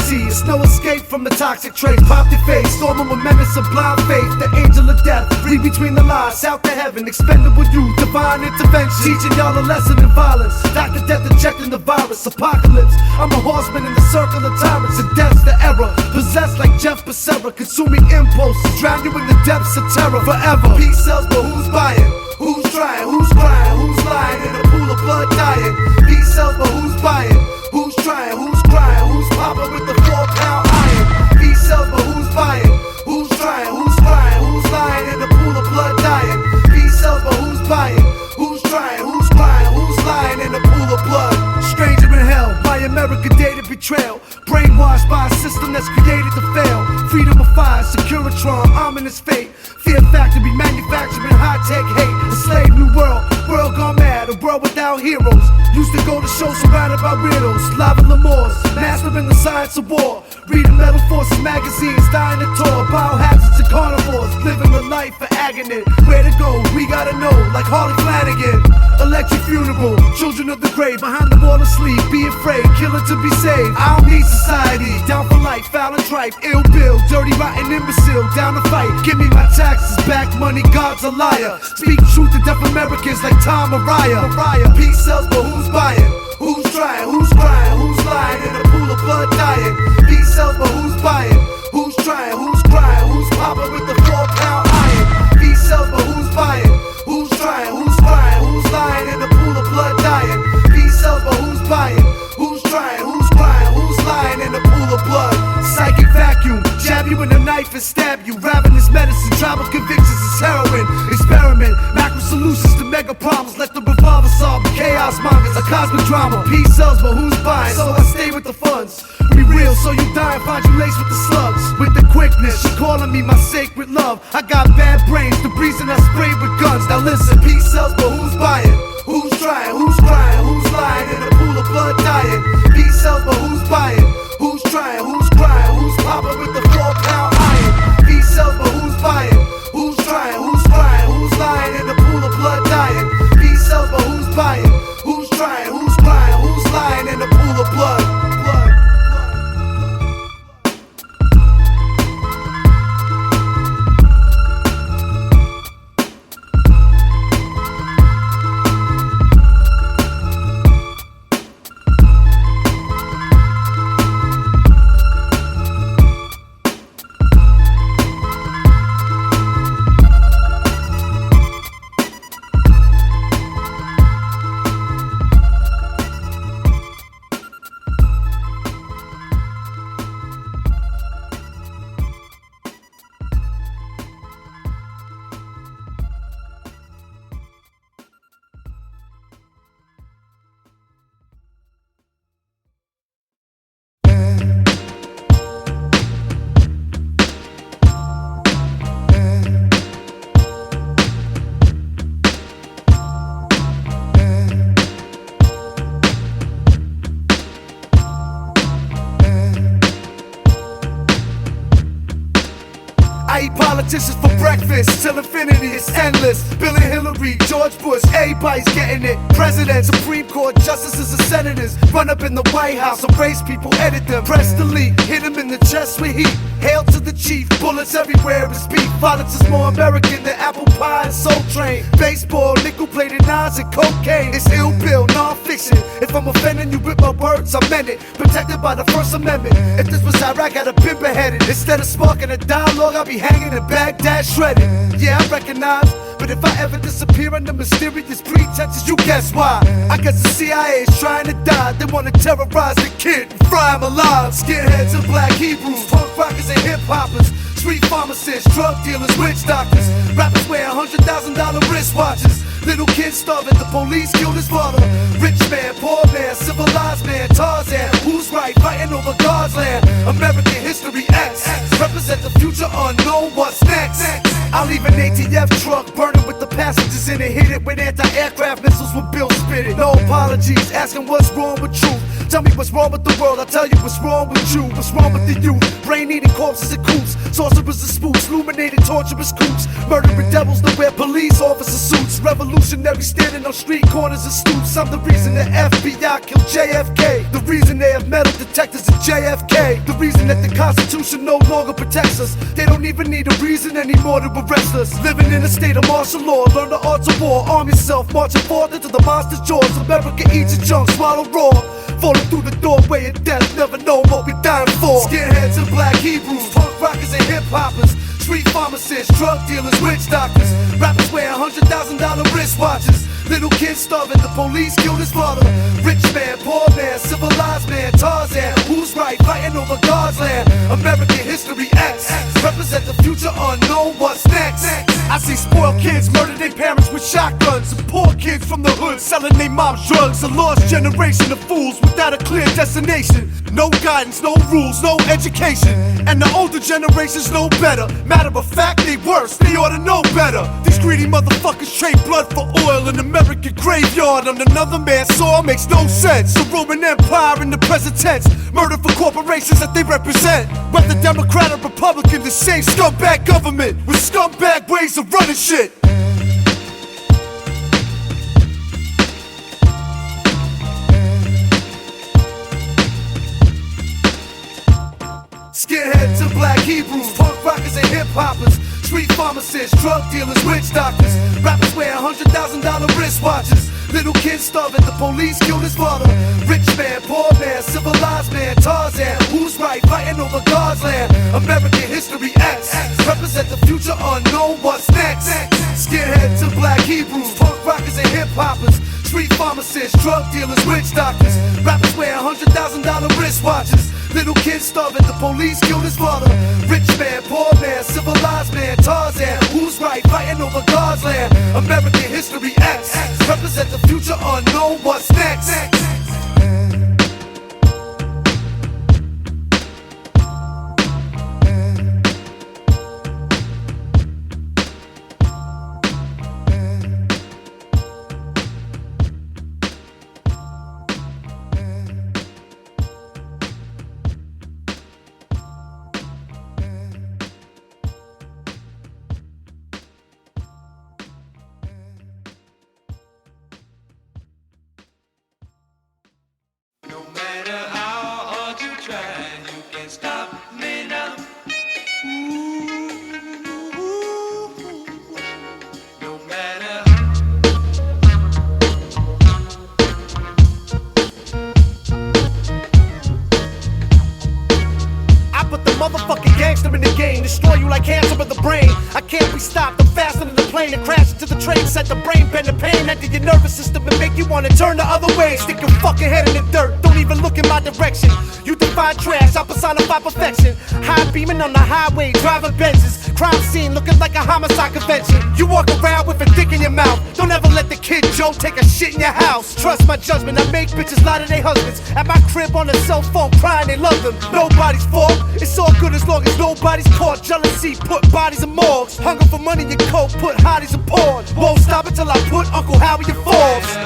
reality. It's no escape from the toxic traits. Pop your face, storming with menace of blind faith. The angel of death, read between the lines. Out to heaven, expendable youth, divine intervention. Teaching y'all a lesson in violence. Dr. Death injecting the virus, apocalypse. I'm a horseman in the circle of tyrants, and death's the error. Possessed like Jeff Becerra, consuming impulses, drown you in the depths of terror forever. Peace sells, but who's buying? Who's trying? Who's crying? Who's lying in a pool of blood dying? Peace sells, but who's buying? Who's trying? Who's crying? Who's popping with the 4-pound iron? Peace sells, but who's buying? Who's trying? Who's crying? Who's lying in a pool of blood dying? Peace sells, but who's buying? Who's trying? Who's crying? Who's lying in a pool of blood? Stranger in hell, my America dated betrayal. Brainwashed by a system that's created to fail. Freedom of fire, Securitron, ominous fate. Fear factory, manufacturing high-tech hate. A slave new world, world gone mad, a world without heroes. Used to go to shows surrounded by weirdos. Lava Lemurs, mastering the science of war. Reading Metal Forces magazines, dying to tour. Biohazards and carnivores, living the life for agony. Where to go, we gotta know, like Harley Flanagan. Electric funeral, children of the grave, behind the wall asleep. Be afraid, killer to be saved. I don't need society, down for life, foul and tripe. Ill Bill, dirty, rotten imbecile, down to fight. Give me my taxes back, money, God's a liar. Speak truth to deaf Americans like Tom Mariah. Peace sells, but who's buying? Who's trying? Who's crying? Who's lying in a pool of blood dying? Peace sells, but who's buying? Who's trying? Who's crying? Who's popping with the 4-pound iron? Peace sells, but who's buying? Who's trying? Who's crying? Who's lying in a pool of blood dying? Peace sells, but who's buying? Who's trying? Who's crying? Who's lying in a pool of blood? Psychic vacuum, jab you with a knife and stab you. Ravenous medicine, tribal convictions is heroin. Experiment, macro solutions to mega problems. Let the revolver solve the chaos mongers. A cosmic drama, peace sells, but who's buying? So I stay with the funds. Be real, so you die and find you laced with the slugs. With the quickness, she calling me my sacred love. I got bad brains, the reason I sprayed with guns. Now listen, peace sells, but who's buying? Who's trying? Who's crying? Who's lying in a pool of blood dying? Peace sells, but who's buying? Who's trying? Who's crying? Who's popping with the 4-pound iron? Peace sells, but who's buying? Who's trying? Who's crying? Who's lying in a pool of blood dying? Peace sells, but who's buying? Who's trying? Who's crying? Who's lying in a pool of blood? I eat politicians for breakfast till infinity, it's endless. Bill and Hillary, George Bush, everybody's getting it. Presidents, Supreme Court justices and senators run up in the White House, erase people, edit them. Press delete, hit them in the chest with heat. Hail to the chief, bullets everywhere, it's beef. Violence is more American than apple pie and Soul Train. Baseball, nickel-plated knives and cocaine. It's Ill Bill, non-fiction. If I'm offending you with my words, I meant it. Protected by the First Amendment. If this was Iraq, I'd have been beheaded. Instead of sparking a dialogue, I'd be hanging in Baghdad shredded. Yeah, I recognize, but if I ever disappear under mysterious pretenses, you guess why? I guess the CIA is trying to die. They want to terrorize the kid and fry him alive. Skinheads and black Hebrews, punk rockers and hip-hoppers, street pharmacists, drug dealers, witch doctors. Rappers wear $100,000 wristwatches. Little kids starving, the police killed his father. Rich man, poor man, civilized man, Tarzan. Who's right, fighting over God's land? American History X represent the future unknown, what's next? I'll leave an ATF truck burning with the passengers in it. Hit it with anti-aircraft missiles when Bill spit it. No apologies, asking what's wrong with truth. Tell me what's wrong with the world, I'll tell you what's wrong with you. What's wrong with the youth? Brain-eating corpses and coops, sorcerers and spooks, illuminated torturous coops, murdering devils that wear police officer suits. Revolution revolutionary standing on street corners and stoops. I'm the reason the FBI killed JFK. The reason they have metal detectors at JFK. The reason that the Constitution no longer protects us. They don't even need a reason anymore to arrest us. Living in a state of martial law, learn the arts of war. Arm yourself, marching forth into the monster's jaws. America eats its junk, swallow raw. Falling through the doorway of death, never know what we dying for. Skinheads and black Hebrews, punk rockers and hip hoppers, street pharmacists, drug dealers, witch doctors, rappers wearing $100,000 wristwatches, little kids starving, the police killed his father. Rich man, poor man, civilized man, Tarzan, who's right, fighting over God's land. American history X, represent the future unknown, what's next? I see spoiled kids murder their parents with shotguns, and poor kids from the hood selling their mom's drugs. A lost generation of fools without a clear destination. No guidance, no rules, no education. And the older generations know better. Matter of fact, they worse, they ought to know better. These greedy motherfuckers trade blood for oil in American graveyard. On another man's soil makes no sense. The Roman Empire in the present tense. Murder for corporations that they represent. Whether Democrat or Republican, the same scumbag government with scumbag ways of running shit. Skinheads and black Hebrews, punk rockers and hip hoppers, street pharmacists, drug dealers, witch doctors, rappers wearing $100,000 wristwatches, little kids starving, the police killed his father. Rich man, poor man, civilized man, Tarzan, who's right, fighting over God's land. American history X, represent the future unknown, what's next? Skinheads and black Hebrews, punk rockers and hip hoppers, street pharmacists, drug dealers, witch doctors, rappers wearing $100,000 wristwatches, little kids starving, the police killed his father. Rich man, poor man, civilized man, Tarzan, who's right, fighting over God's land. American history X, represent the future unknown, what's next? Motherfucking gangster in the game, destroy you like cancer of the brain. I can't be stopped, I'm faster than the plane and crash into the train. Set the brain bend the pain into your nervous system and make you wanna turn the other way. Stick your fucking head in the dirt, don't even look in my direction. You define trash, I personify perfection. High beaming on the highway, driving Benzes. Crime scene looking like a homicide convention. You walk around with a dick in your mouth. Don't ever let the kid Joe take a shit in your house. Trust my judgment, I make bitches lie to their husbands. At my crib on a cell phone crying they love them. Nobody's fault, it's all good as long as nobody's caught. Jealousy put bodies in morgues. Hunger for money and coke put hotties in porn. Won't stop until I put Uncle Howie in Forbes.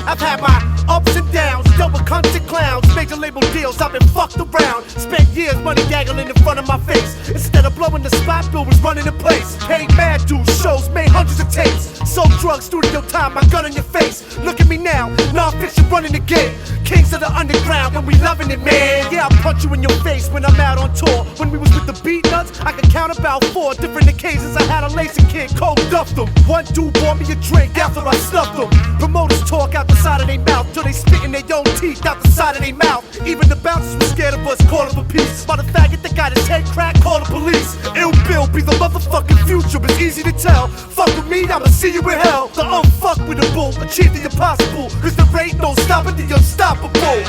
I've had my ups and downs, dealt with cunts and clowns, major label deals, I've been fucked around. Spent years money dangling in front of my face. Instead of blowing the spot, bill was running in place. Paid mad dues, shows, made hundreds of tapes. Sold drugs, studio time, my gun in your face. Look at me now, non-fiction running the game. Kings of the underground, and we loving it, man. Yeah, I'll punch you in your face when I'm out on tour. When we was with the beat nuts, I could count about 4 different occasions I had a lazy kid cold duffed them. One dude bought me a drink after I stuffed them. Promoters talk out the side of their mouth till they spit in their own teeth out the side of their mouth. Even the bouncers were scared of us, calling for peace. By the faggot that got his head cracked, call the police. Ill Bill be the motherfucking future, it's easy to tell. Fuck with me, I'ma see you in hell. The unfuckwittable, achieve the impossible. Cause there ain't no stopping the unstoppable.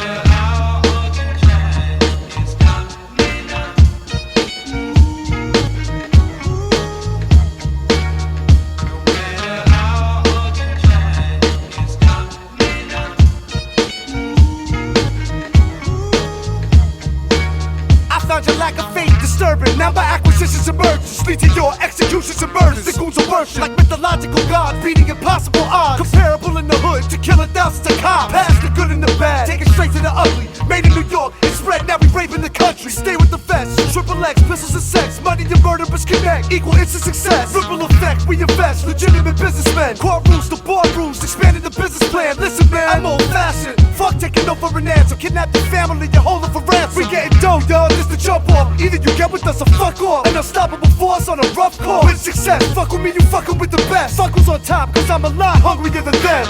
Your lack of faith disturbing. Now my acquisitions and mergers lead to your executions and murders. The worship like mythological gods, beating impossible odds. Comparable in the hood to killing thousands of cops. Past the good and the bad, take it straight to the ugly. Made in New York, it's spread, now we raping the country. Stay with the vets, triple X, pistols and sex. Money and murder, but connect, equal instant success. Ripple effect, we invest, legitimate businessmen. Courtrooms to boardrooms, expanding the business plan. Listen man, I'm old fashioned. Fuck taking over an answer, kidnap your family and hold them for ransom. We getting dough, y'all, this the jump off. Either you get with us or fuck off. An unstoppable force on a rough course. With success, fuck with me, you fucking with the best. Fuck who's on top, cause I'm a lot hungrier than them.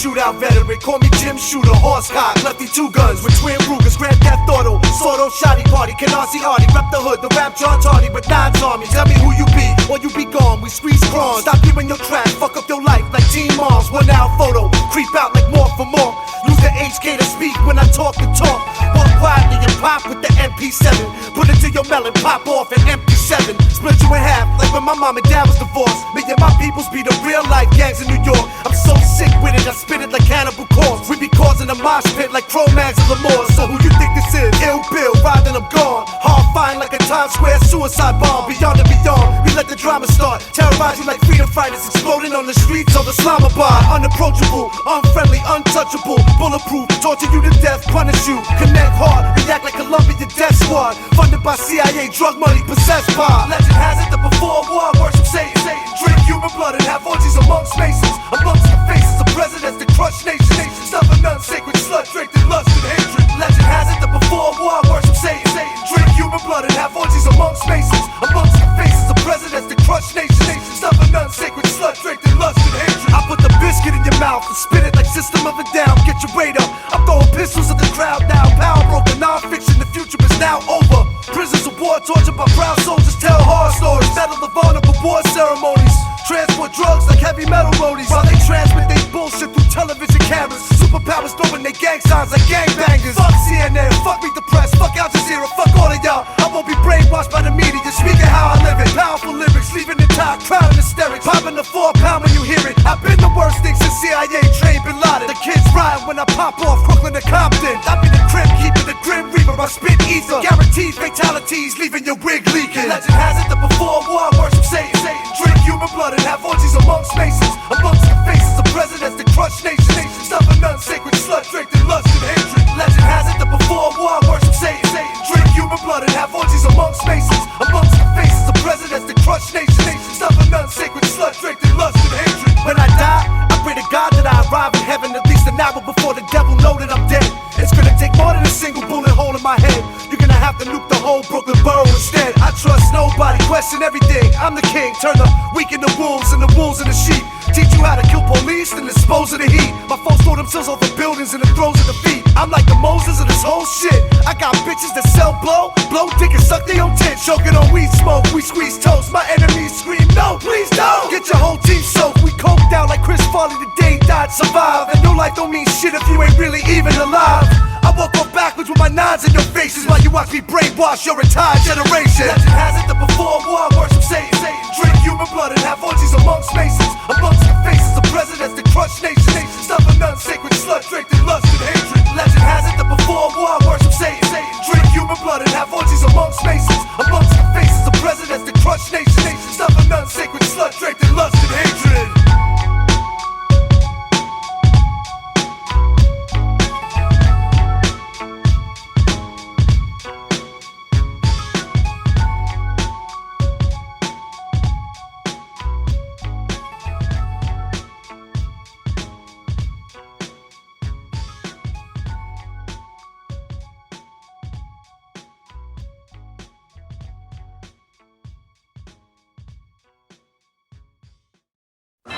Shootout veteran, call me Jim Shooter, horsecock, lefty two guns with twin Rugers, Grand Theft Auto, Sordo, Shoddy Party, Canarsie Hardy, rep the hood, the rap John Tardy, but nines on me. Tell me who you be, or you be gone. We squeeze crons, stop you in your tracks, fuck up your life like Teen Moms. 1 hour photo, creep out like more for more. Use the HK to speak when I talk the talk. Walk quietly and pop with the MP7. Put it to your melon, pop off an MP7. Split you in half like when my mom and dad was divorced. Me and my peoples be the real life gangs in New York. I'm so sick with it, I spit it like Cannibal Corpse. We be causing a mosh pit like Cro-Mags and Lamore. So who you think this is? Ill Bill, riding I'm gone. Hard fine like a Times Square suicide bomb. Beyond and beyond, we let the drama start. Terrorize you like freedom fighters exploding on the streets of Islamabad. Unapproachable, unfriendly, untouchable, bulletproof, torture you to death, punish you. Connect hard, react like Colombian Death Squad. Funded by CIA, drug money, possessed by. Legend has it that before war, worship Satan. Drink human blood and have orgies amongst masons. Amongst the faces of presidents that crush nations. Suffer none sacred, slut draped in lust and hatred. Legend has it that before war, worship Satan. Drink human blood and have orgies amongst masons. Amongst the faces of presidents that crush nations. Suffer none sacred, slut draped in lust and hatred. I put the biscuit in your mouth and spit it like System of a Down. Get your weight up. I'm throwing pistols at the crowd now. Power broken, non-fiction, the future is now over. Prisoners of war tortured by proud soldiers tell horror stories. Battle the vulnerable war ceremonies. Transport drugs like heavy metal roadies. While they transmit they bullshit through television cameras. Superpowers throwing their gang signs like gangbangers. Fuck CNN, fuck me the press, fuck Al Jazeera, fuck all of y'all. I won't be brainwashed by the media, speaking how I live it. Powerful lyrics, leaving the top, crowd in hysterics. Popping the 4-pound when you hear it. I've been the worst thing since CIA trained Bin Laden. The kids riot when I pop off Brooklyn to Compton. I be the crib keeper, the grim reaper, I spit ether. Guaranteed fatalities, leaving your wig leaking. Legend has it that before war, worship Satan. Drink human blood and have orgies amongst masons. Amongst the faces of presidents that crush nations. Suffer none sacred, slut draped in lust and hatred. Legend has it that before war, worship Satan. Drink human blood and have orgies amongst masons. Amongst the faces of presidents that crush nations. Suffer none sacred, slut draped in lust and hatred. When I die, I pray to God that I arrive in heaven at least an hour before the devil know that I'm dead. It's gonna take more than a single bullet hole in my head. You're gonna have to nuke the whole Brooklyn borough instead. I trust nobody, question everything. I'm the king, turn the weak into wolves and the wolves into sheep. Teach you how to kill police and dispose of the heat. My folks throw themselves over buildings and the throws of the feet. I'm like the Moses of this whole shit. I got bitches that sell blow dick and suck their own tit. Choking on weed smoke, we squeeze toast. My enemies scream, no, please don't. Get your whole team soaked, we coked out like Chris Farley the day he died, survive. And no life don't mean shit if you ain't really even alive. I walk off backwards with my nines in your faces while you watch me brainwash your entire generation. Legend has it that before war, worship Satan. Drink human blood and have orgies amongst masons. Amongst the faces of presidents that crush nations. Suffer none sacred, slut draped in lust and hatred. Legend has it that before war, worship Satan. Drink human blood and have orgies amongst masons. Amongst the faces of presidents that crush nations. Suffer none sacred, slut draped in lust and hatred.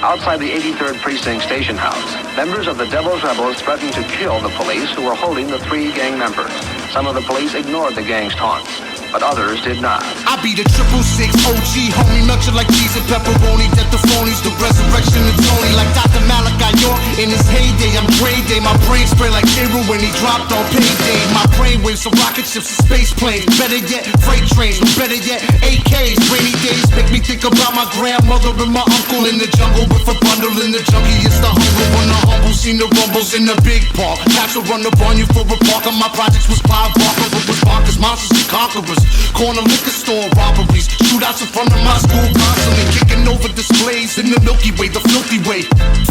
Outside the 83rd Precinct Station House, members of the Devil's Rebels threatened to kill the police who were holding the 3 gang members. Some of the police ignored the gang's taunts, but others did not. I be the 666 OG, homie, melt you like cheese and pepperoni. Death the phonies, the resurrection of Tony. Like Dr. Malachi York in his heyday. I'm Grey Day, my brain spray like Hero when he dropped on payday. My brain waves so rocket ships and space planes. Better yet, freight trains, no better yet, AKs. Rainy days make me think about my grandmother and my uncle in the jungle with a bundle in the junkie. It's the hunger when the humble seen the rumbles in the big park. Cops will run up on you for a park. On my projects was Bob Barker, but was bonkers, monsters and conquerors. Corner liquor store robberies, shootouts in front of my school constantly, kicking over displays in the Milky Way, the filthy way.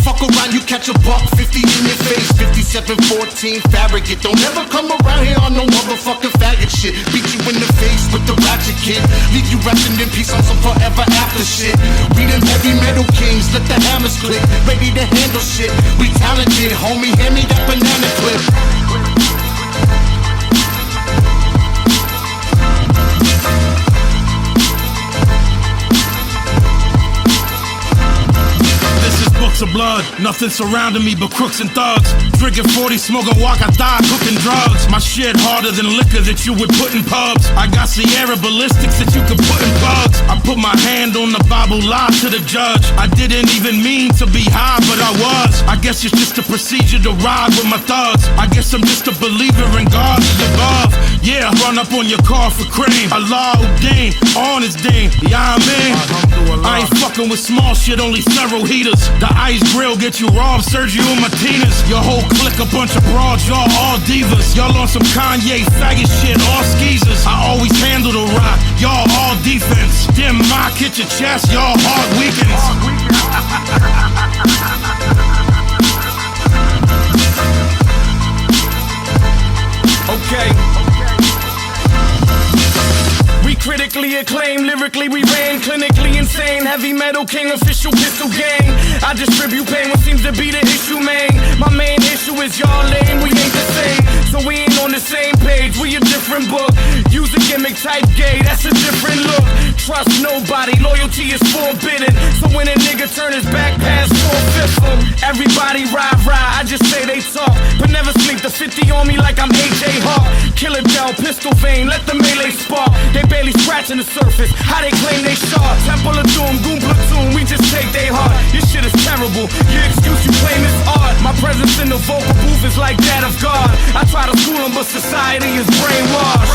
Fuck around, you catch a buck, 50 in your face, 5714 Farragut. Don't ever come around here on no motherfucking faggot shit. Beat you in the face with the ratchet kid, leave you resting in peace on some forever after shit. We them heavy metal kings, let the hammers click, ready to handle shit. We talented, homie, hand me that banana clip. Books of blood, nothing surrounding me but crooks and thugs. Drinking 40, smoking walk, I die cooking drugs. My shit harder than liquor that you would put in pubs. I got Sierra ballistics that you could put in plugs. I put my hand on the Bible, lied to the judge. I didn't even mean to be high, but I was. I guess it's just a procedure to ride with my thugs. I guess I'm just a believer in God above. Yeah, run up on your car for cream. Allah Uddin, on his ding. Yeah, I mean, I ain't fucking with small shit, only thorough heaters. The ice grill get you robbed, Sergio Martinez. Your whole clique a bunch of broads, y'all all divas. Y'all on some Kanye faggot shit, all skeezers. I always handle the rock, y'all all defense. Dim mock, hit your chest, y'all hard weekends. Okay. We critically acclaimed, lyrically we ran, clinically insane. Heavy metal king, official pistol gang. I distribute pain, what seems to be the issue, man. My main issue is y'all lame, we ain't the same. So we ain't on the same page, we a different book. Use a gimmick type gay, that's a different look. Trust nobody, loyalty is forbidden. So when a nigga turn his back past 4/5 'em, everybody ride, I just say they talk. But never sleep, the 50 on me like I'm AJ Hawk. Killer Dell, pistol vein, let the melee spark. They barely scratching the surface, how they claim they sharp. Temple of Doom, Goon Platoon, we just take they heart. Your shit is terrible, your excuse you claim is art. My presence in the vocal booth is like that of God. I try to school them, but society is brainwashed.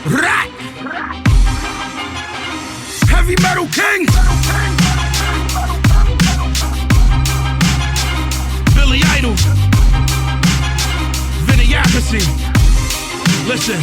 Rat! Heavy metal king! Billy Idol, Vinayakasi. Listen,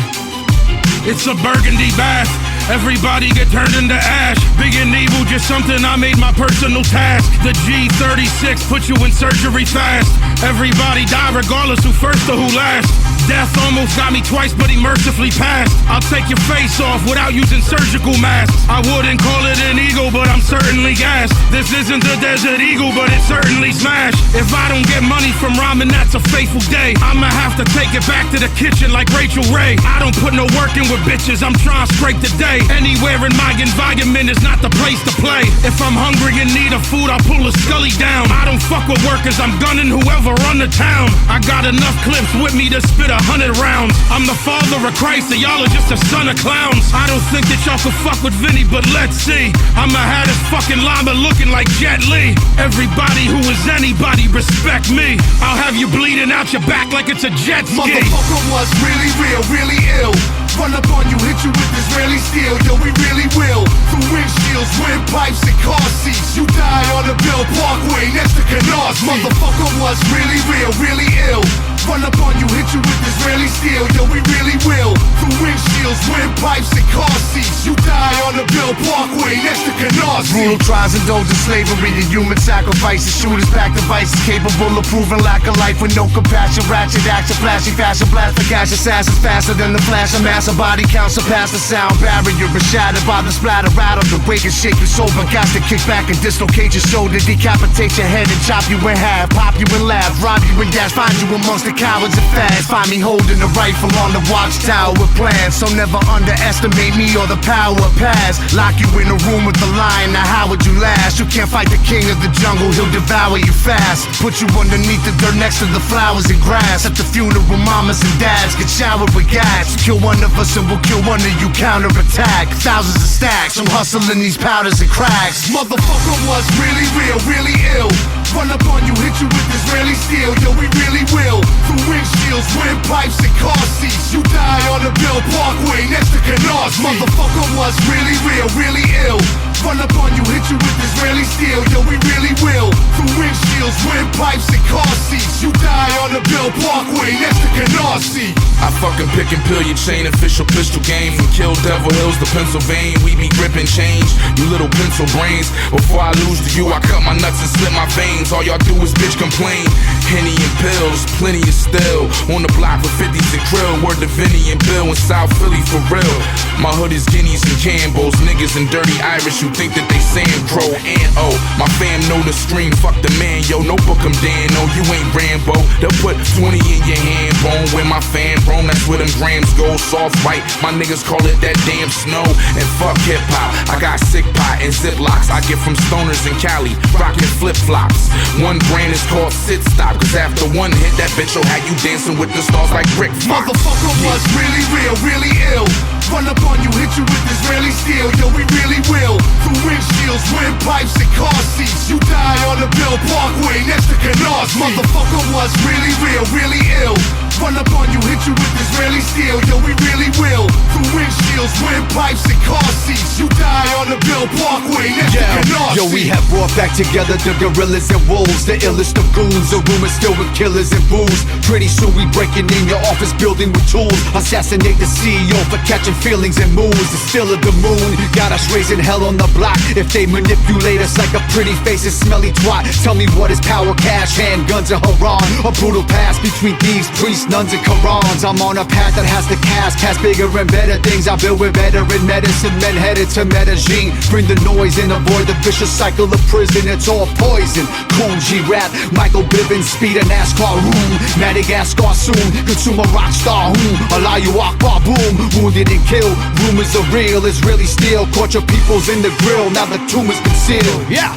it's a burgundy bath. Everybody get turned into ash. Big and evil, just something I made my personal task. The G36 put you in surgery fast. Everybody die regardless who first or who last. Death almost got me twice, but he mercifully passed. I'll take your face off without using surgical masks. I wouldn't call it an eagle, but I'm certainly gassed. This isn't a desert eagle, but it certainly smashed. If I don't get money from rhyming, that's a fateful day. I'ma have to take it back to the kitchen like Rachel Ray. I don't put no work in with bitches, I'm trying to scrape the day. Anywhere in my environment is not the place to play. If I'm hungry and need a food, I'll pull a scully down. I don't fuck with workers, I'm gunning whoever run the town. I got enough clips with me to spit 100 rounds. I'm the father of Christ, and y'all are just a son of clowns. I don't think that y'all could fuck with Vinny, but let's see. I'ma have this fucking llama looking like Jet Li. Everybody who is anybody respect me. I'll have you bleeding out your back like it's a jet ski. Motherfucker was really real, really ill. Run up on you, hit you with Israeli steel. Yo, we really will. Through windshields, windpipes, and car seats. You die on the Bill Parkway next to Canarsie. Motherfucker was really real, really ill. Run up on you, hit you with Israeli steel, yo, we really will. Through windshields, windpipes, and car seats. You die on the Bill Parkway next to Canarsie. Brutal trials, indulgent slavery, and human sacrifices. Shooters pack devices capable of proving lack of life with no compassion. Ratchet action, flashy fashion, blast for cash. Assassins faster than the flash. A massive body count surpass the sound barrier. Is shattered by the splatter rattle. The wake and shake your soul, but got to kick back and dislocate your shoulder. Decapitate your head and chop you in half. Pop you in laugh, rob you in gas. Find you amongst the cowards and fads. Find me holding the rifle on the watchtower with plans. So never underestimate me or the power of past. Lock you in a room with the lion, now how would you last? You can't fight the king of the jungle, he'll devour you fast. Put you underneath the dirt next to the flowers and grass. At the funeral, mamas and dads get showered with gas. Kill one of us and we'll kill one of you, counterattack. Thousands of stacks, I'm hustling these powders and cracks. Motherfucker was really real, really ill. Run up on you, hit you with Israeli steel, yo, we really will. Through windshields, windpipes, and car seats. You die on the Bill Parkway next to Canarsie. Motherfucker was really real, really ill. Run up on you, hit you with Israeli steel, yo, we really will. Through windshields, windpipes, and car seats. You die on the Bill Parkway next to Canarsie. I fucking pick and peel your chain, official pistol game. From Kill Devil Hills to Pennsylvania, we be gripping change. You little pencil brains. Before I lose to you, I cut my nuts and slit my veins. All y'all do is bitch complain. Henny and pills, plenty is still. On the block with 50s and krill. Word to Vinny and Bill in South Philly for real. My hood is Guineas and Campbells. Niggas and dirty Irish who think that they Sam Crow and oh. My fam know the stream, fuck the man, yo. No book 'em Dan, no, you ain't Rambo. They'll put 20 in your hand bone. Where my fan roam, that's where them grams go. Soft white, my niggas call it that damn snow. And fuck hip hop, I got sick pot and ziplocs I get from stoners in Cali, rockin' flip flops. One brand is called Sit Stop, cause after one hit, that bitch will have you dancing with the stars like Rick Fox. Motherfucker was really real, really ill. Run up on you, hit you with Israeli steel, yo, we really will. Through windshields, windpipes, and car seats. You die on the Bill Parkway next to Canarsie. Motherfucker was really real, really ill. Run up on you, hit you with Israeli steel, yo, we really will. Through windshields, windpipes, and car seats. You die on the Bill Parkway next to Canarsie. Yo, we have brought back together the gorillas and wolves, the illest of goons, the room is filled with killers and booze. Pretty soon we breaking in your office building with tools. Assassinate the CEO for catching feelings and moves. The still of the moon got us raising hell on the block. If they manipulate us like a pretty face and smelly twat, tell me what is power, cash, handguns, and Haran? A brutal past between thieves, priests, nuns, and Qurans. I'm on a path that has the cast bigger and better things. I build with veteran medicine men headed to Medellin. Bring the noise and avoid the vicious cycle of prison. It's all poison. Cool G-Rap, Michael Bivins, speed a NASCAR room. Madagascar soon, consume a rock star whom Allahu Akbar boom. Wounded and killed, rumors are real, Israeli steel. Caught your peoples in the grill, now the tomb is concealed. Yeah.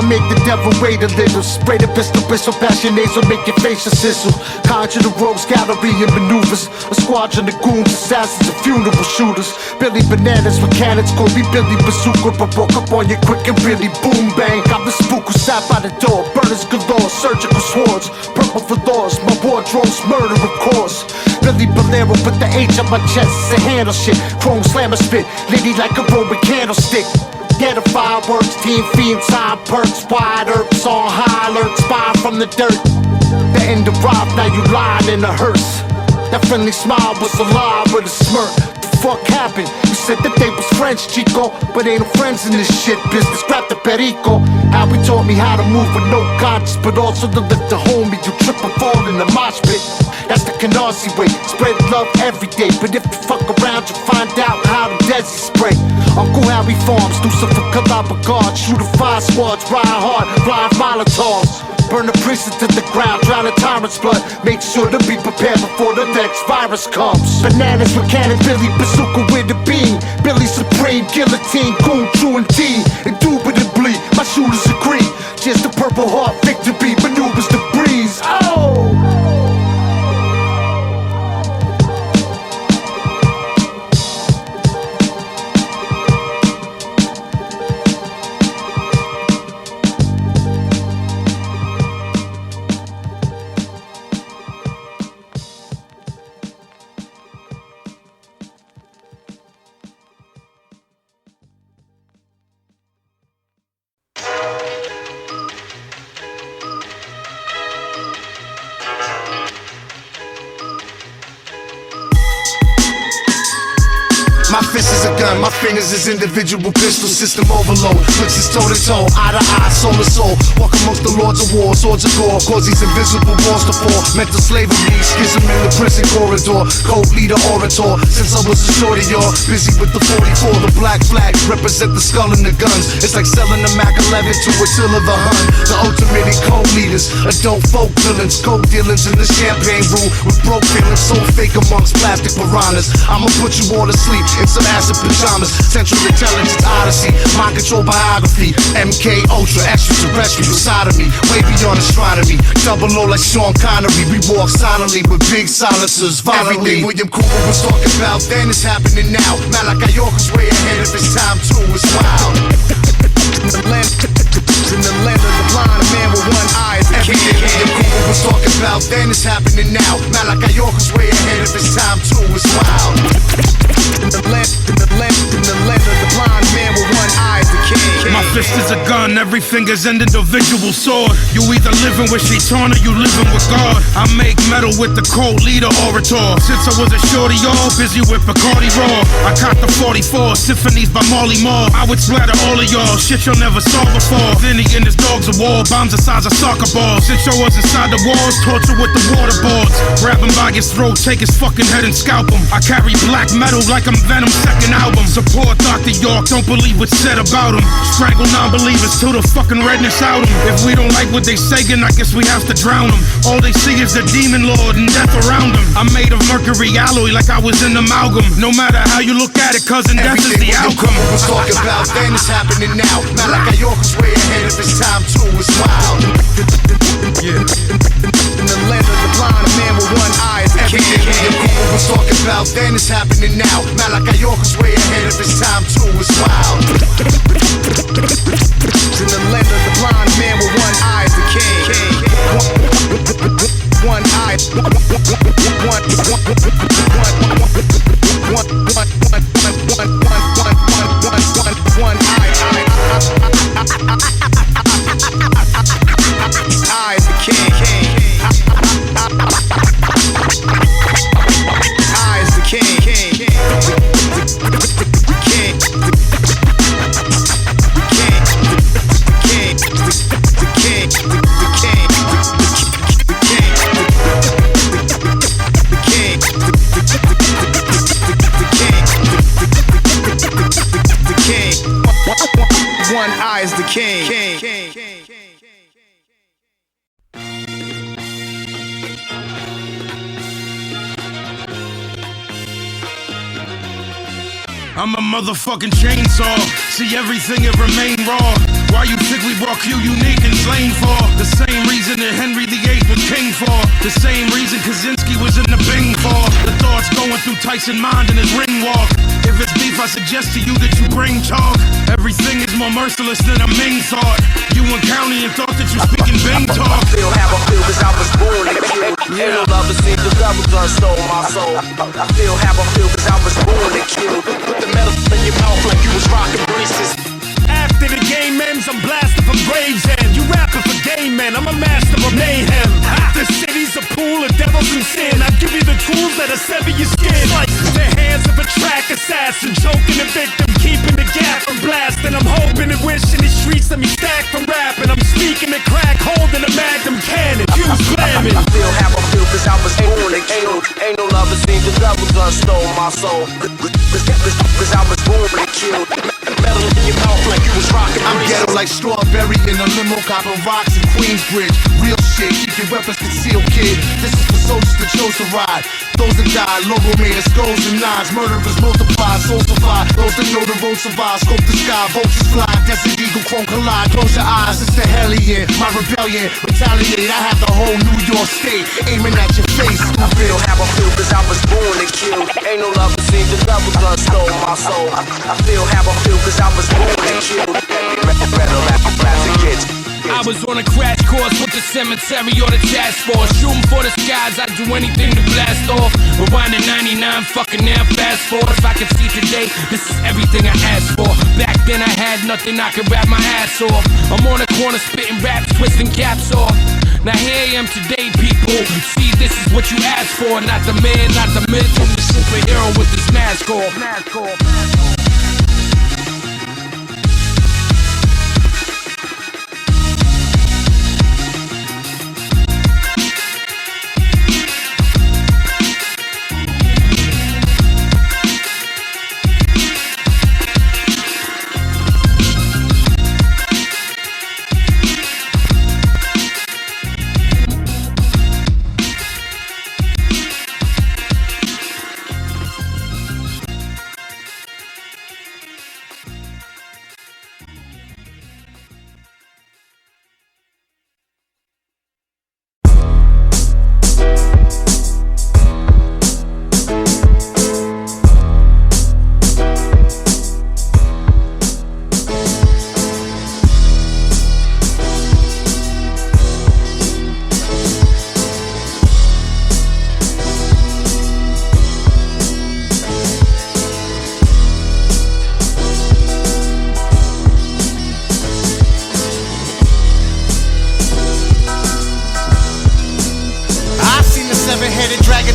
Make the devil wait a little. Spray the pistol, passion nasal, make your face a sizzle. Conjure the rogues, gallery and maneuvers. A squadron of goons, assassins, and funeral shooters. Billy Bananas with cannons, call me Billy Bazooka. But walk up on you quick and really boom bang. I'm the spook who sat by the door. Burners galore, surgical swords. Purple for laws, my wardrobe's murder of course. Billy Bolero, put the H on my chest, it's a handle shit. Chrome slammer spit, lady like a Roman candlestick. Yeah, the fireworks, team fiend, time perks, wide earths on high alert, spy from the dirt. The end arrived, now you lying in a hearse. That friendly smile was a lie with a smirk. The fuck happened? You said that they was friends, Chico, but ain't no friends in this shit business. Grab the perico. How he taught me how to move with no conscience, but also to lift the homie. You trip and fall in the mosh pit. That's the Canarsie way. Spread love every day, but if you fuck around, you find out how the Desi spray. Uncle Harry Farms, do something for Calaba guard. Shoot a fire squads, ride hard, blind Molotovs. Burn the precinct to the ground, drown a tyrant's blood. Make sure to be prepared before the next virus comes. Bananas with cannon, Billy Bazooka with a beam. Billy Supreme, guillotine, goon, true and T. Indubitably, my shooters agree. Just the Purple Heart victory, maneuvers the breeze. fist is a gun, my fingers is individual pistol. System overload, puts his toe to toe, eye to eye, soul to soul. Walk amongst the lords of war, swords of gore, cause these invisible walls to fall. Mental slavery, schism in the prison corridor. Code leader, orator, since I was a shorty, y'all. Busy with the 44, the black flag, represent the skull and the guns. It's like selling a Mac 11 to Attila the Hun. The ultimate code leaders, adult folk villains, coke dealings in the champagne room with broke feelings, so fake amongst plastic piranhas. I'ma put you all to sleep in some acid pajamas. Central Intelligence Odyssey, mind control biography. MK Ultra, extraterrestrial side of me, way beyond astronomy. Double O like Sean Connery, we walk silently with big silencers, violently. Everything William Cooper was talking about then is happening now. Malachi York is way ahead of his time too, it's wild. In the land of the blind, a man with one eye is a king. Everything William Cooper was talking about then is happening now. Malachi York is way ahead of his time too, it's wild. In the land of the blind, man with one eye is the king. My fist is a gun, every finger's an individual sword. You either living with Shaitan or you living with God. I make metal with the cold leader orator. Since I was a shorty, y'all busy with Bacardi Raw. I caught the 44 symphonies by Marley Marl. I would splatter all of y'all, shit y'all never saw before. Vinny and his dogs of war, bombs the size of soccer balls. Since y'all was inside the walls, torture with the waterboards. Grab him by his throat, take his fucking head and scalp him. I carry black metal like I'm Venom's second album. Support Dr. York, don't believe what's said about him. Strangle non-believers till the fucking redness out him. If we don't like what they saying, I guess we have to drown them. All they see is the demon lord and death around them. I'm made of mercury alloy like I was an amalgam. No matter how you look at it, cousin, death is the outcome. Everything was talking about then is happening now. Malachi York is way ahead of his time too, it's wild. Yeah. In the land of the blind, a man with one eye is the king. Everything Cooper was talking about then is happening now. Malachi York is way ahead of his time too, it's wild. In the land of the blind, a man with one eye is the king. One eye, one eye is the king. Eye is the king. One eye is the king. I'm a motherfucking chainsaw. See everything, it remain raw. Why you think we brought Q unique and slain for? The same reason that Henry VIII was king for. The same reason Kaczynski was in the Bing for. The thoughts going through Tyson mind in his ring walk. If it's beef, I suggest to you that you bring talk. Everything is more merciless than a Ming thought. You in county and thought that you speaking Bing talk. I feel how I feel cause I was born to kill. Ain't no love seen the devil done stole my soul. I feel how I feel cause I was born to kill. Put the metal in your mouth like you was rocking braces. After the game ends, I'm blasting from Gravesend. You rapping for gay men, I'm a master of mayhem. The city's a pool of devils and sin. I give you the tools that'll sever your skin. Like the hands of a track assassin, choking the victim, keeping the gap from blasting. I'm hoping and wishing the streets let me stack from rapping. I'm speaking the crack, holding a magnum cannon. Fuse slamming. I feel how I feel cause I was born to kill. Ain't no love seen the devil done stole my soul. Cause I was born to kill. Metal in your mouth like you was rocking. I'm ghetto like strawberry in a limo, copping rocks in Queensbridge. Real shit, keep your weapons concealed, kid. This is for soldiers that chose to ride. Those that died, logo made of skulls and knives. Murderers multiply, souls survive. Those that know the road survive. Scope the sky, vultures fly. Desert eagle, chrome collide. Close your eyes, it's the hellion. My rebellion, retaliate. I have the whole New York state aiming at your face. I feel how I feel cause I was born to kill. Ain't no love seen the devil done stole my soul. I feel how I feel cause I was born to kill. I was on a crash course with the cemetery or the task force. Shooting for the skies, I'd do anything to blast off. Rewind to 99, fucking now fast forward. If I could see today, this is everything I asked for. Back then I had nothing, I could rap my ass off. I'm on the corner spitting raps, twisting caps off. Now here I am today, people. See, this is what you asked for. Not the man, not the myth, I'm the superhero with his mask off.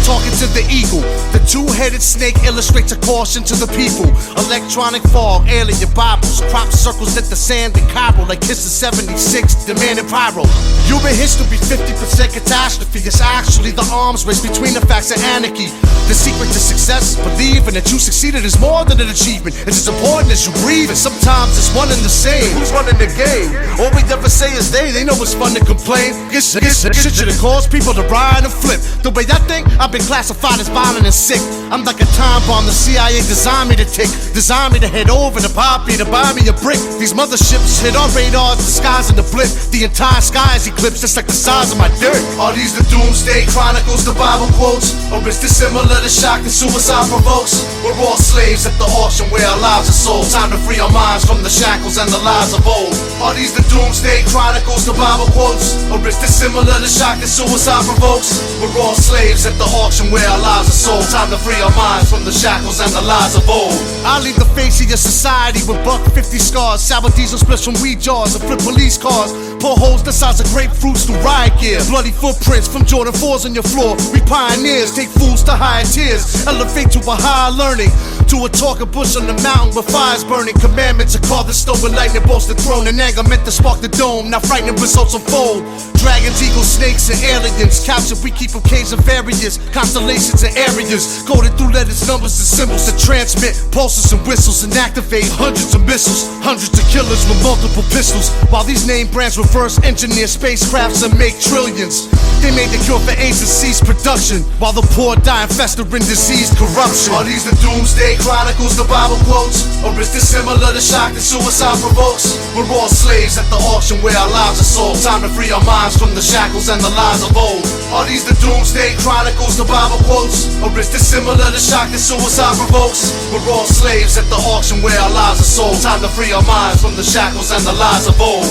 Talking to the eagle, the two-headed snake illustrates a caution to the people. Electronic fog, alien Bibles, crop circles at the sand in Cairo like kisses 76, demanding pyro. Human history 50% catastrophe. It's actually the arms race between the facts and anarchy. The secret to success, believing that you succeeded is more than an achievement. It's as important as you breathe, and sometimes it's one and the same. Who's running the game? All we ever say is they know it's fun to complain. Get shit that cause people to ride and flip. The way I think, I've been classified as violent and sick. I'm like a time bomb, the CIA designed me to tick. Designed me to head over to Poppy to buy me a brick. These motherships hit our radars, disguising the blip. The entire sky is eclipsed, just like the size of my dirt. Are these the doomsday chronicles, the Bible quotes? Or is this similar to shock that suicide provokes? We're all slaves at the auction where our lives are sold. Time to free our minds from the shackles and the lies of old. Are these the doomsday chronicles, the Bible quotes? Or is this similar to shock that suicide provokes? We're all slaves at the auction where our lives are sold. Time to free our minds from the shackles and the lies of old. I leave the face of your society with $1.50 scars, sour diesel splits from weed jars and flip police cars. Pull holes the size of grapefruits through riot gear. Bloody footprints from Jordan 4s on your floor. We pioneers, take fools to higher tiers. Elevate to a higher learning, to a talking bush on the mountain with fires burning. Commandments are carved in stone with lightning bolts the throne. And anger meant to spark the dome, now frightening results unfold. Dragons, eagles, snakes, and aliens. Captured, we keep them caged in various constellations and areas. Coded through letters, numbers, and symbols to transmit pulses and whistles and activate hundreds of missiles. Hundreds of killers with multiple pistols. While these name brands reverse engineer spacecrafts and make trillions. They made the cure for AIDS and cease production, while the poor die and fester in diseased corruption. Are these the doomsday chronicles, the Bible quotes? Or is this similar to shock that suicide provokes? We're all slaves at the auction where our lives are sold. Time to free our minds from the shackles and the lies of old. Are these the doomsday chronicles, the Bible quotes? Or is this similar to shock that suicide provokes? We're all slaves at the auction where our lives are sold. Time to free our minds from the shackles and the lies of old.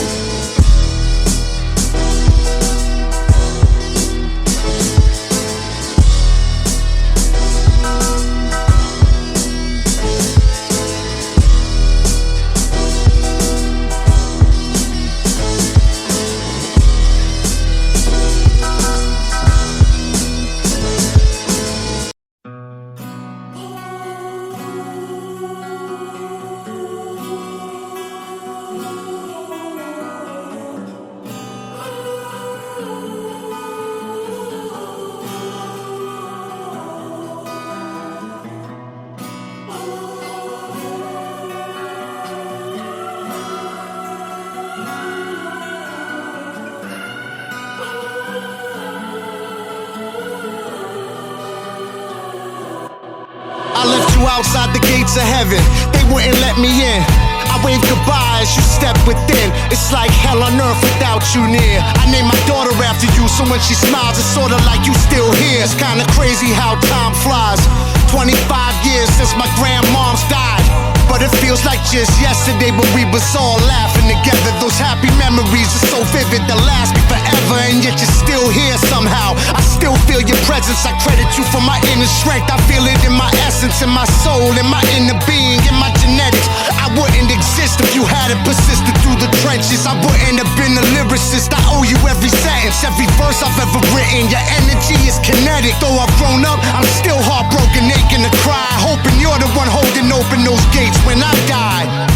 I left you outside the gates of heaven, they wouldn't let me in. I waved goodbye as you step within. It's like hell on earth without you near. I named my daughter after you, so when she smiles, it's sorta like you still here. It's kinda crazy how time flies. 25 years since my grandmom's died, but it feels like just yesterday when we was all laughing together. Those happy memories are so vivid, they'll last me forever. And yet you're still here somehow. I still feel your presence, I credit you for my inner strength. I feel it in my essence, in my soul, in my inner being, in my genetics. I wouldn't exist if you hadn't persisted through the trenches. I wouldn't have been a lyricist. I owe you every sentence, every bars I've ever written. Your energy is kinetic. Though I've grown up, I'm still heartbroken, aching to cry, hoping you're the one holding open those gates when I die.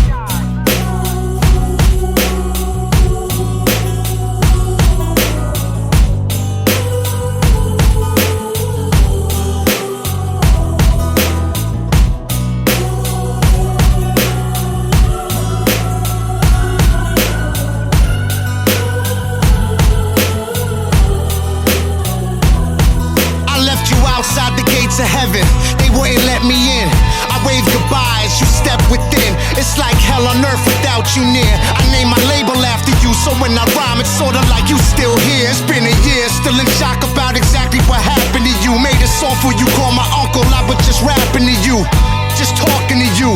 Outside the gates of heaven, they wouldn't let me in. I waved goodbye as you step within. It's like hell on earth without you near. I named my label after you, so when I rhyme, it's sorta like you still here. It's been a year, still in shock about exactly what happened to you. Made a song for you, call my uncle, I was just rapping to you, just talking to you.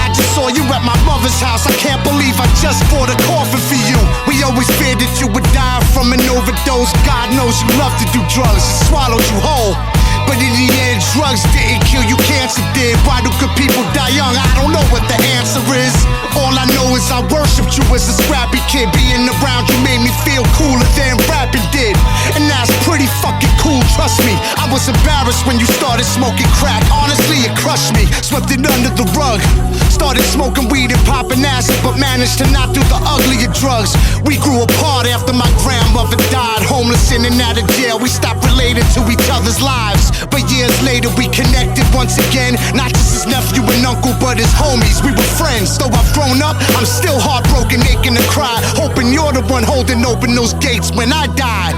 I just saw you at my mother's house. I can't believe I just bought a coffin for you. We always feared that you would die from an overdose. God knows you love to do drugs, it swallowed you whole. But in the end, drugs didn't kill you, cancer did. Why do good people die young? I don't know what the answer is. All I know is I worshipped you as a scrappy kid. Being around you made me feel cooler than rapping did. And that's pretty fucking cool, trust me. I was embarrassed when you started smoking crack. Honestly, it crushed me, swept it under the rug. Started smoking weed and popping acid, but managed to not do the uglier drugs. We grew apart after my grandmother died. Homeless in and out of jail, we stopped relating to each other's lives. But years later we connected once again. Not just his nephew and uncle, but his homies. We were friends. Though I've grown up, I'm still heartbroken, aching to cry, hoping you're the one holding open those gates when I die.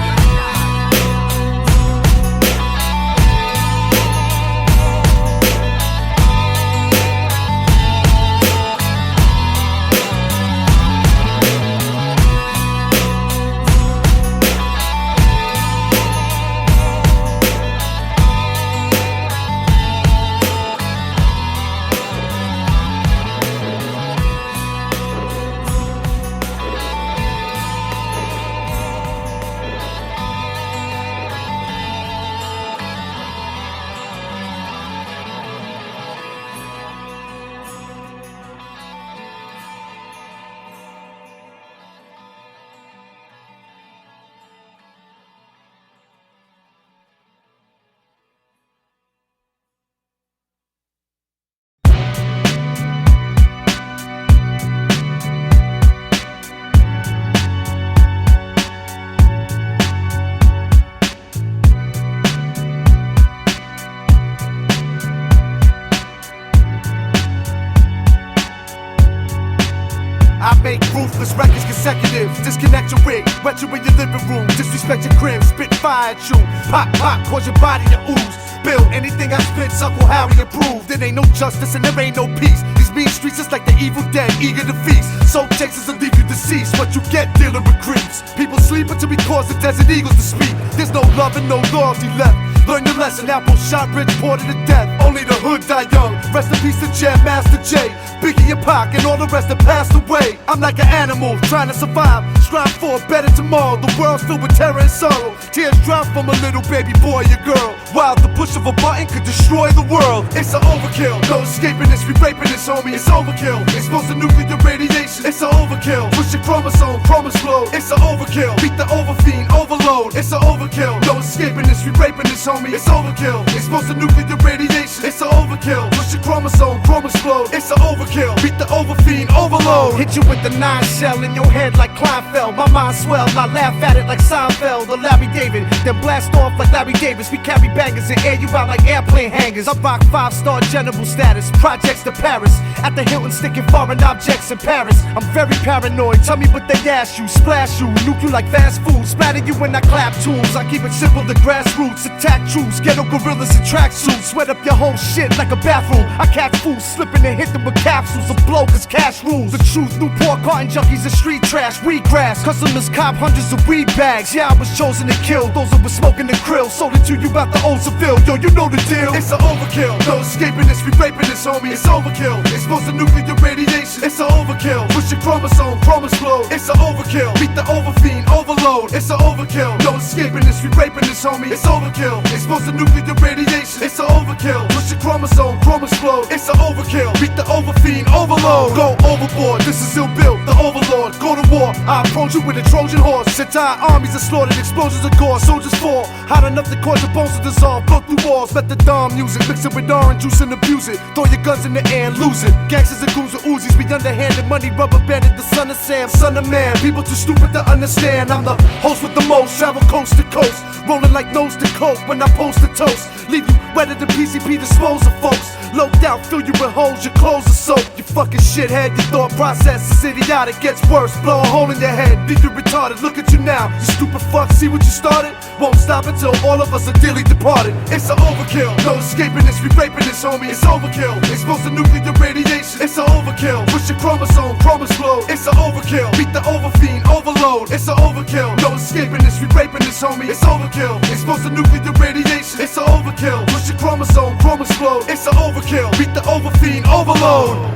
Make ruthless records consecutive. Disconnect your wig, wet you in your living room. Disrespect your crib, spit fire at you. Pop, pop, cause your body to ooze. Bill, anything I spit, Uncle Harry approved. There ain't no justice and there ain't no peace. These mean streets is like the evil dead, eager to feast. So Texas will leave you deceased. What you get, dealing with creeps. People sleep until we cause the desert eagles to speak. There's no love and no loyalty left. Learn your lesson, Apple shot Rich Porter to death. Only the hood die young. Rest in peace to Jam Master J, Biggie and Pac, and all the rest that passed away. I'm like an animal trying to survive. Strive for a better tomorrow. The world's filled with terror and sorrow. Tears drop from a little baby boy or girl. While the push of a button could destroy the world. It's an overkill. No escaping this, we raping this, homie. It's overkill. Exposed to nuclear radiation. It's an overkill. Push your chromosome, explode. It's an overkill. Beat the overfiend, overload. It's an overkill. No escaping this, we raping this, homie. It's overkill. Exposed to nuclear radiation. It's an overkill. Push your chromosome, explode. It's an overkill. Beat the overfiend, overload. Hit you with the 9 shell in your head like Kleinfeld. My mind swell, I laugh at it like Seinfeld or Larry David. Then blast off like Larry Davis. We carry bangers and air you out like airplane hangers. I rock 5-star general status. Projects to Paris. At the Hilton sticking foreign objects in Paris. I'm very paranoid. Tell me what they ask you. Splash you, nuke you like fast food. Splatter you when I clap tunes. I keep it simple, the grassroots. Attack troops, ghetto gorillas in tracksuits. Sweat up your whole shit like a bathroom. I catch fools slipping and hit them with capsules. A blow cause cash rules. The truth, Newport carton junkies and street trash. Wheatgrass, customers cop hundreds of weed bags. Yeah, I was chosen to kill those that were smoking the krill. Sold it to you about the old Seville. Yo, you know the deal. It's an overkill. No escaping this, we raping this, homie. It's overkill. Exposed to nuclear radiation. It's an overkill. Push your chromosome, explode. It's an overkill. Beat the overfiend, overload. It's an overkill. No escaping this, we raping this, homie. It's overkill. Expose the nuclear radiation. It's an overkill. Push your chromosome, explode. It's an overkill. Beat the overfiend, overload. Go overboard. This is IllBill, the overlord. Go to war. I approach you with a Trojan horse. Entire armies are slaughtered. Explosions of gore. Soldiers fall. Hot enough to cause your bones to dissolve. Blow through walls. Let the Dom music. Mix it with orange juice and abuse it. Throw your guns in the air and lose it. Gangsters and goons with Uzis. We underhanded. Money rubber banded. The son of Sam. Son of man. People too stupid to understand. I'm the host with the most. Travel coast to coast. Rolling like nose to coke when I post the toast. Leave you wetter than PCP disposal, folks. Loped out, fill you with holes, your clothes are soaked. You fucking shithead, your thought process is idiotic, gets worse. Blow a hole in your head, leave you retarded. Look at you now, you stupid fuck, see what you started? Won't stop until all of us are dearly departed. It's an overkill, no escaping this, we raping this, homie. It's overkill, expose the nuclear radiation. It's an overkill, push your chromosome, explode. It's an overkill, beat the overfiend, overload. It's an overkill, no escaping this, we raping this, homie. It's overkill, expose the nuclear radiation. It's an overkill, push your chromosome, explode. It's an overkill, beat the overfiend, overload.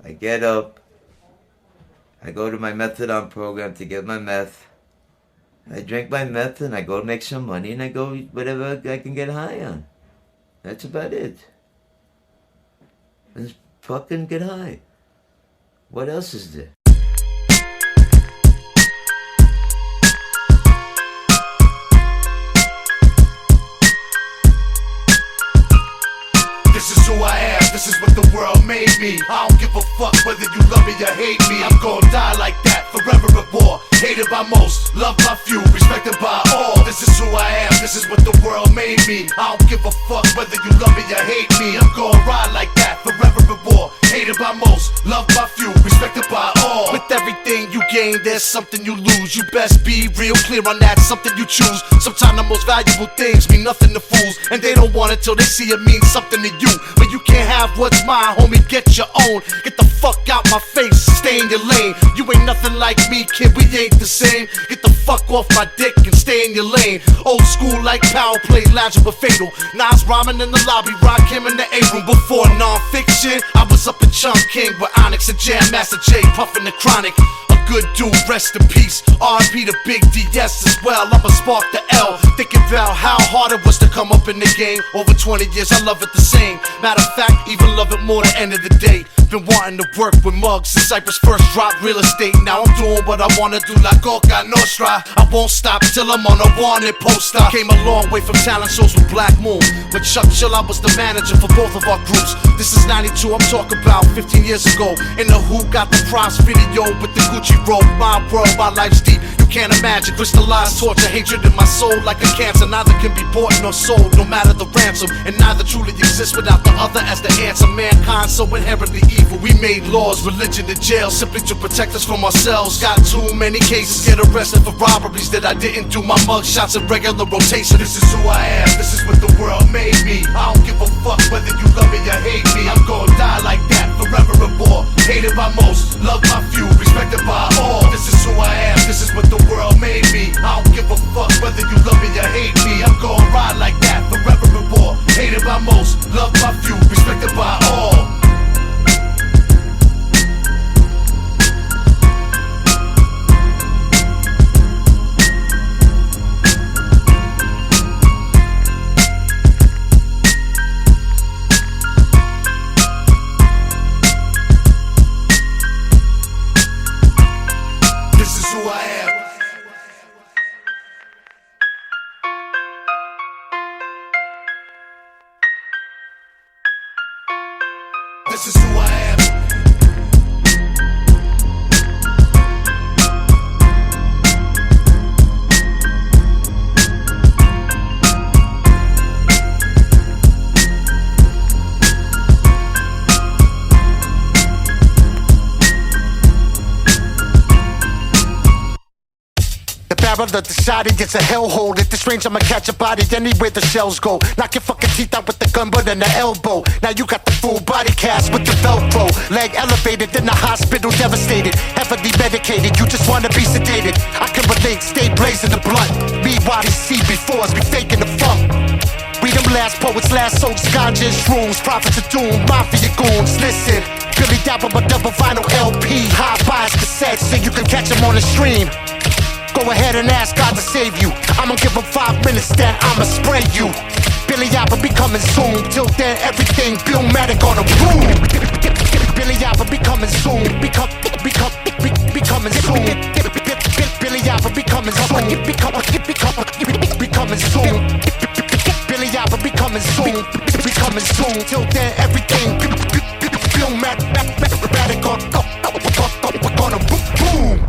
I get up, I go to my methadone program to get my meth. I drink my meth and I go make some money and I go whatever I can get high on. That's about it. Just fucking get high. What else is there? This is who I am, this is what the world made me. I don't give a fuck whether you love me or hate me. I'm gonna die like that, forever at war. Hated by most, loved by few, respected by all. This is who I am, this is what the world made me. I don't give a fuck whether you love me or hate me. I'm gonna ride like that, forever at war. Hated by most, loved by few, respected by all. With everything you gain, there's something you lose. You best be real clear on that, something you choose. Sometimes the most valuable things mean nothing to fools, and they don't want it till they see it means something to you. But you can't have what's mine, homie, get your own. Get the fuck out my face, stay in your lane. You ain't nothing like me, kid, we ain't the same. Get the fuck off my dick and stay in your lane. Old school like power play, logic but fatal. Nas rhyming in the lobby, rock him in the A-room. Before non-fiction, I was up in Chunk King with Onyx and Jam Master J, puffin' the Chronic. Good dude, rest in peace. R.I.P. to Big DS as well. I'ma spark the L. Thinking about how hard it was to come up in the game. Over 20 years, I love it the same. Matter of fact, even love it more the end of the day. Been wanting to work with mugs since Cypress first dropped real estate. Now I'm doing what I wanna do like Coca Nostra. I won't stop till I'm on a wanted poster. Came a long way from talent shows with Black Moon. With Chuck Chill, I was the manager for both of our groups. This is 92, I'm talking about 15 years ago. In the Who got the props video with the Gucci robe. My world, my life's deep. You can't imagine. Crystallized torture, hatred in my soul like a cancer. Neither can be bought nor sold, no matter the ransom. And neither truly exists without the other as the answer. Mankind so inherently evil. We made laws, religion, and jail simply to protect us from ourselves. Got too many cases, get arrested for robberies that I didn't do. My mug shots in regular rotation. This is who I am, this is what the world made me. I don't give a fuck whether you love me or hate me. I'm gonna die like that, forever and more. Hated by most, loved by few, respected by all. This is who I am, this is what the world made me. I don't give a fuck whether you love me or hate me. I'm gonna ride like that, forever and more. Hated by most, loved by few, respected by all. This is who I am. barrel of the shot, it gets a hellhole. At this range, I'ma catch a body anywhere the shells go. Knock your fucking teeth out with the gun, but in the elbow. Now you got the full body cast with the Velcro. Leg elevated, in the hospital devastated. Heavily medicated, you just wanna be sedated. I can relate, stay blazing the blunt. Me, YDC before us, be faking the funk. We them last poets, last souls, ganja and shrooms. Prophets of doom, mafia goons, listen. Billy Dapper, a double vinyl LP. High bias cassette, so you can catch them on the stream. Go ahead and ask God to save you. I'ma give him 5 minutes, then I'ma spray you. Billy Apple be coming soon. Till then, everything Billmatic on a boom. Billy Apple be coming soon. Be coming soon. Billy Apple be coming soon. Be coming soon. Billy Apple be coming soon. Be coming soon. Till then, everything Billmatic on a boom.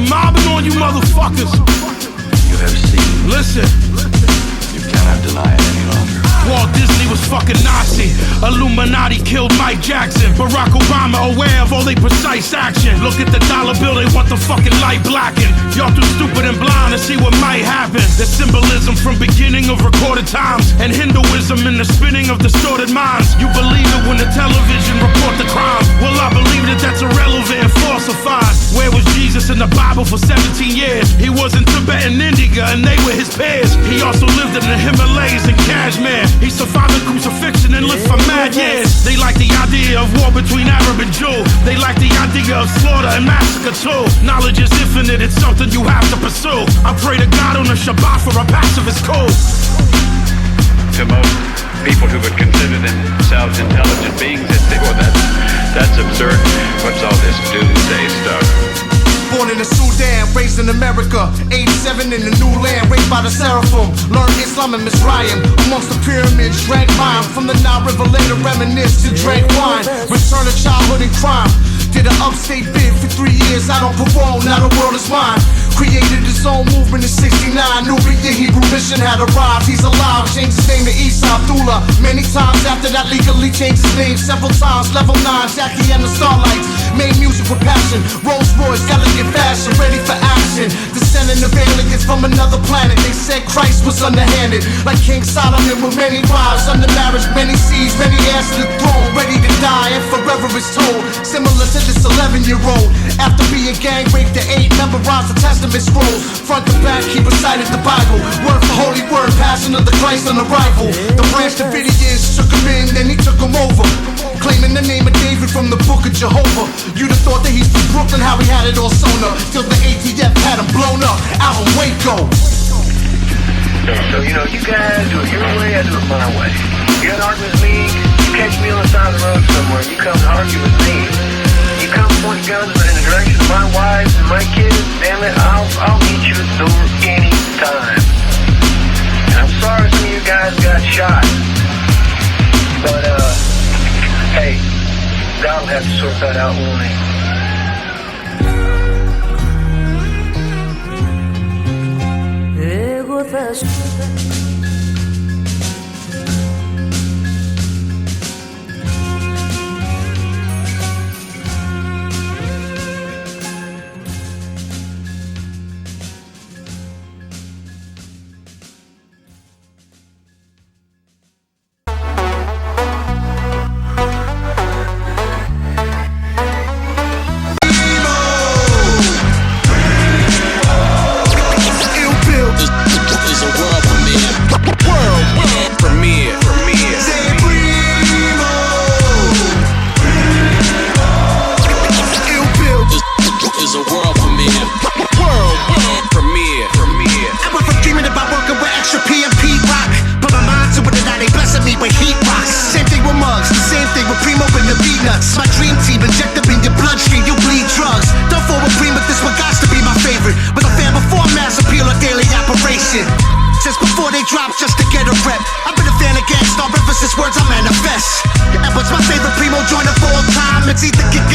Mobbing on you motherfuckers. You have seen. Listen. You cannot deny it any longer. Walt Disney was fucking Nazi. Illuminati killed Mike Jackson. Barack Obama aware of all they precise action. Look at the dollar bill, they want the fucking light blackened. Y'all too stupid and blind to see what might happen. The symbolism from beginning of recorded times. And Hinduism in the spinning of distorted minds. You believe it when the television report the crime. Well, I believe that that's irrelevant and falsified. Where was Jesus in the Bible for 17 years? He was in Tibet and India and they were his peers. He also lived in the Himalayas and Kashmir. He survived the crucifixion and lived for mad years. They like the idea of war between Arab and Jew. They like the idea of slaughter and massacre too. Knowledge is infinite, it's something you have to pursue. I pray to God on the Shabbat for a pacifist coup. To most people who would consider themselves intelligent beings, that's absurd. What's all this doomsday stuff? Born in the Sudan, raised in America. 87 in the new land, raised by the Seraphim. Learned Islam and Mizraim. Amongst the pyramids, drank wine. From the Nile River later reminisced and drank wine. Return to childhood and crime. Did an upstate bid for 3 years, out on parole, now the world is mine. Created his own movement in 69. Nubian Hebrew mission had arrived. He's alive, changed his name to East Abdullah. Many times after that, legally changed his name several times. Level 9, Jackie and the Starlights. Made music with passion. Rolls Royce, elegant fashion, ready for action. Descending of aliens from another planet. They said Christ was underhanded, like King Solomon with many wives. Under marriage, many seeds, many heirs to the throne. Ready to die and forever is told. Similar to this 11-year-old. After being gang raped at 8, memorized the Testament scrolls. Front to back, he recited the Bible. Word for holy word, passion of the Christ on arrival. The branch Davidians took him in, then he took him over. Claiming the name of David from the book of Jehovah. You'd have thought that he's from Brooklyn, how he had it all sewn up. Till the ATF had him blown up, out in Waco. So, you know, you guys do it your way, I do it my way. You got to argue with me, you catch me on the side of the road somewhere, you come to argue with me. You come point guns in the direction of my wife and my kids, damn it, I'll meet you at the door any time. And I'm sorry some of you guys got shot. But, hey, God will have to sort that out, won't he? It's either kick